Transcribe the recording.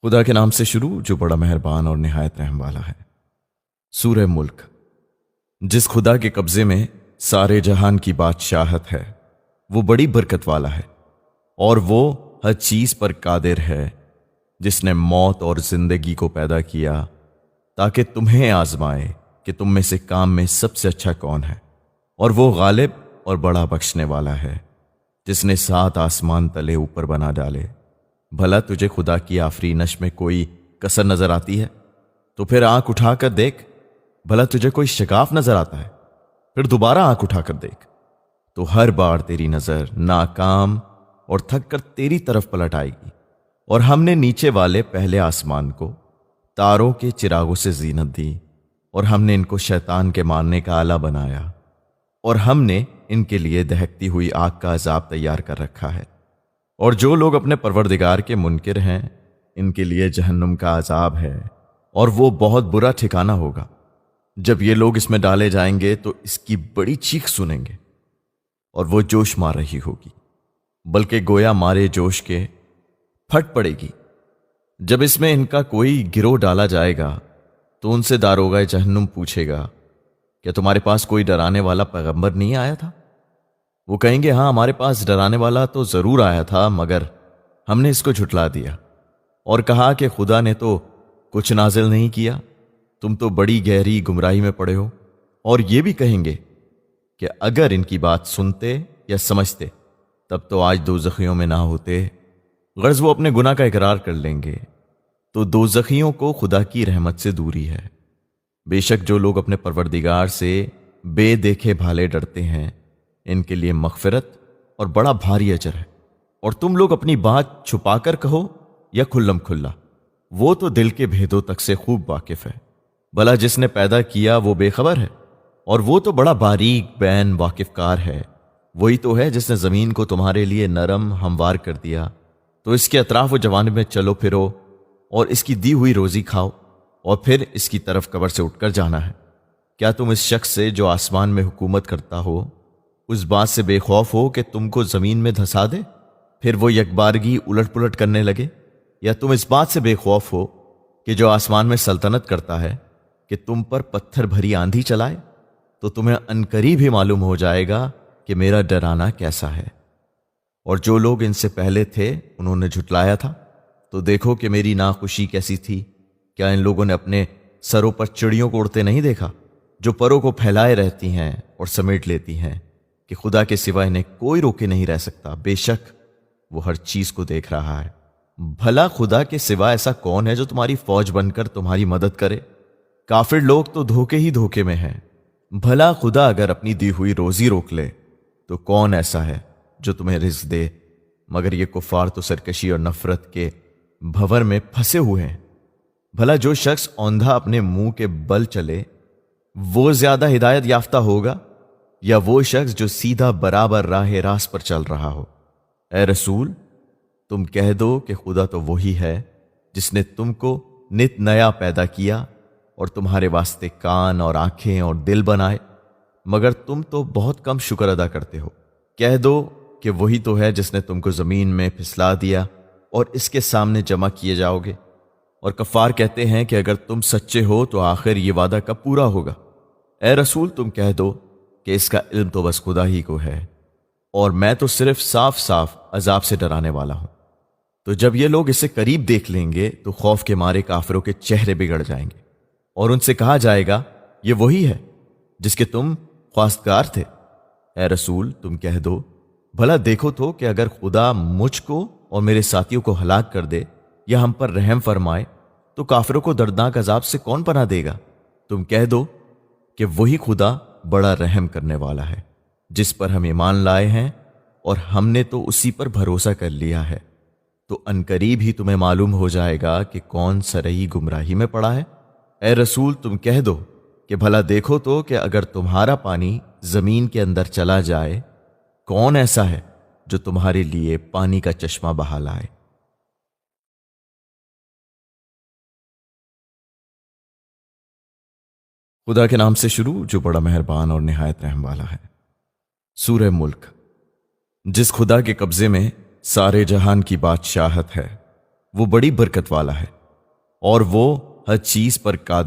खुदा के नाम से शुरू जो बड़ा मेहरबान और निहायत रहम वाला है। सूरह मुल्क। जिस खुदा के कब्जे में सारे जहान की बादशाहत है, वो बड़ी बरकत वाला है और वो हर चीज पर कादिर है, जिसने मौत और जिंदगी को पैदा किया ताकि तुम्हें आजमाए कि तुम में से काम में सबसे अच्छा कौन है। और वो गालिब और बड़ा बख्शने वाला है, जिसने 7 आसमान तले ऊपर बना डाले। भला तुझे खुदा की आफरीनश में कोई कसर नजर आती है? तो फिर आंख उठाकर देख। भला तुझे कोई शिकाफ नजर आता है? फिर दोबारा आंख उठाकर देख। तो हर बार तेरी नजर नाकाम और थक कर तेरी तरफ पलट आएगी। और हमने नीचे वाले पहले आसमान को तारों के चिरागों से जीनत दी, और हमने इनको शैतान के मारने का आला बनाया, और हमने इनके लिए दहकती हुई आग का अजाब तैयार कर रखा है। और जो लोग अपने परवरदिगार के मुनकिर हैं, इनके लिए जहन्नुम का अजाब है, और वो बहुत बुरा ठिकाना होगा। जब ये लोग इसमें डाले जाएंगे तो इसकी बड़ी चीख सुनेंगे, और वो जोश मार रही होगी, बल्कि गोया मारे जोश के फट पड़ेगी। जब इसमें इनका कोई गिरोह डाला जाएगा तो उनसे दारोगा जहन्नुम पूछेगा, क्या तुम्हारे पास कोई डराने वाला पैगंबर नहीं आया था? वो कहेंगे, हाँ, हमारे पास डराने वाला तो जरूर आया था, मगर हमने इसको झुटला दिया और कहा कि खुदा ने तो कुछ नाजिल नहीं किया, तुम तो बड़ी गहरी गुमराही में पड़े हो। और ये भी कहेंगे कि अगर इनकी बात सुनते या समझते तब तो आज दोज़खियों में ना होते। गर्ज वो अपने गुनाह का इकरार कर लेंगे तो दोज़खियों को खुदा की रहमत से दूरी है। बेशक जो लोग अपने परवरदिगार से बेदेखे भाले डरते हैं, इनके लिए मगफिरत और बड़ा भारी अजर है। और तुम लोग अपनी बात छुपाकर कहो या खुल्लम खुल्ला, वो तो दिल के भेदों तक से खूब वाकिफ है। भला जिसने पैदा किया वो बेखबर है, और वो तो बड़ा बारीक बैन वाकिफकार है। वही तो है जिसने जमीन को तुम्हारे लिए नरम हमवार कर दिया, तो इसके अतराफ व जवानिब में चलो फिरो और इसकी दी हुई रोजी खाओ, और फिर इसकी तरफ कब्र से उठकर जाना है। क्या तुम इस शख्स से जो आसमान में हुकूमत करता हो, उस बात से बेखौफ हो कि तुमको जमीन में धंसा दे, फिर वो यकबारगी उलट पुलट करने लगे? या तुम इस बात से बेखौफ हो कि जो आसमान में सल्तनत करता है कि तुम पर पत्थर भरी आंधी चलाए? तो तुम्हें अनकरीब ही मालूम हो जाएगा कि मेरा डराना कैसा है। और जो लोग इनसे पहले थे उन्होंने झुटलाया था, तो देखो कि मेरी नाखुशी कैसी थी। क्या इन लोगों ने अपने सरों पर चिड़ियों को उड़ते नहीं देखा, जो परों को फैलाए रहती हैं और समेट लेती हैं, कि खुदा के सिवा इन्हें कोई रोके नहीं रह सकता। बेशक वो हर चीज को देख रहा है। भला खुदा के सिवा ऐसा कौन है जो तुम्हारी फौज बनकर तुम्हारी मदद करे? काफिर लोग तो धोखे ही धोखे में हैं। भला खुदा अगर अपनी दी हुई रोजी रोक ले तो कौन ऐसा है जो तुम्हें रिज़्क दे? मगर ये कुफार तो सरकशी और नफरत के भंवर में फंसे हुए हैं। भला जो शख्स औंधा अपने मुंह के बल चले, वो ज्यादा हिदायत याफ्ता होगा या वो शख्स जो सीधा बराबर राह रास्त पर चल रहा हो? ए रसूल, तुम कह दो कि खुदा तो वही है जिसने तुमको नित नया पैदा किया और तुम्हारे वास्ते कान और आंखें और दिल बनाए, मगर तुम तो बहुत कम शुक्र अदा करते हो। कह दो कि वही तो है जिसने तुमको जमीन में फिसला दिया और इसके सामने जमा किए जाओगे। और कफ़ार कहते हैं कि अगर तुम सच्चे हो तो आखिर ये वादा कब पूरा होगा? ए रसूल, तुम कह दो कि इसका इल्म तो बस खुदा ही को है, और मैं तो सिर्फ साफ साफ अजाब से डराने वाला हूं। तो जब ये लोग इसे करीब देख लेंगे तो खौफ के मारे काफिरों के चेहरे बिगड़ जाएंगे, और उनसे कहा जाएगा, ये वही है जिसके तुम ख्वास्तगार थे। ए रसूल, तुम कह दो, भला देखो तो कि अगर खुदा मुझको और मेरे साथियों को हलाक कर दे या हम पर रहम फरमाए तो काफिरों को दर्दनाक अजाब से कौन पनाह देगा? तुम कह दो कि वही खुदा बड़ा रहम करने वाला है, जिस पर हम ईमान लाए हैं और हमने तो उसी पर भरोसा कर लिया है। तो अनकरीब ही तुम्हें मालूम हो जाएगा कि कौन सरई गुमराही में पड़ा है। ए रसूल, तुम कह दो कि भला देखो तो कि अगर तुम्हारा पानी जमीन के अंदर चला जाए, कौन ऐसा है जो तुम्हारे लिए पानी का चश्मा बहा लाए? खुदा के नाम से शुरू जो बड़ा मेहरबान और निहायत रहम वाला है। सूरह मुल्क। जिस खुदा के कब्जे में सारे जहान की बादशाहत है, وہ بڑی برکت والا ہے اور وہ ہر چیز پر قادر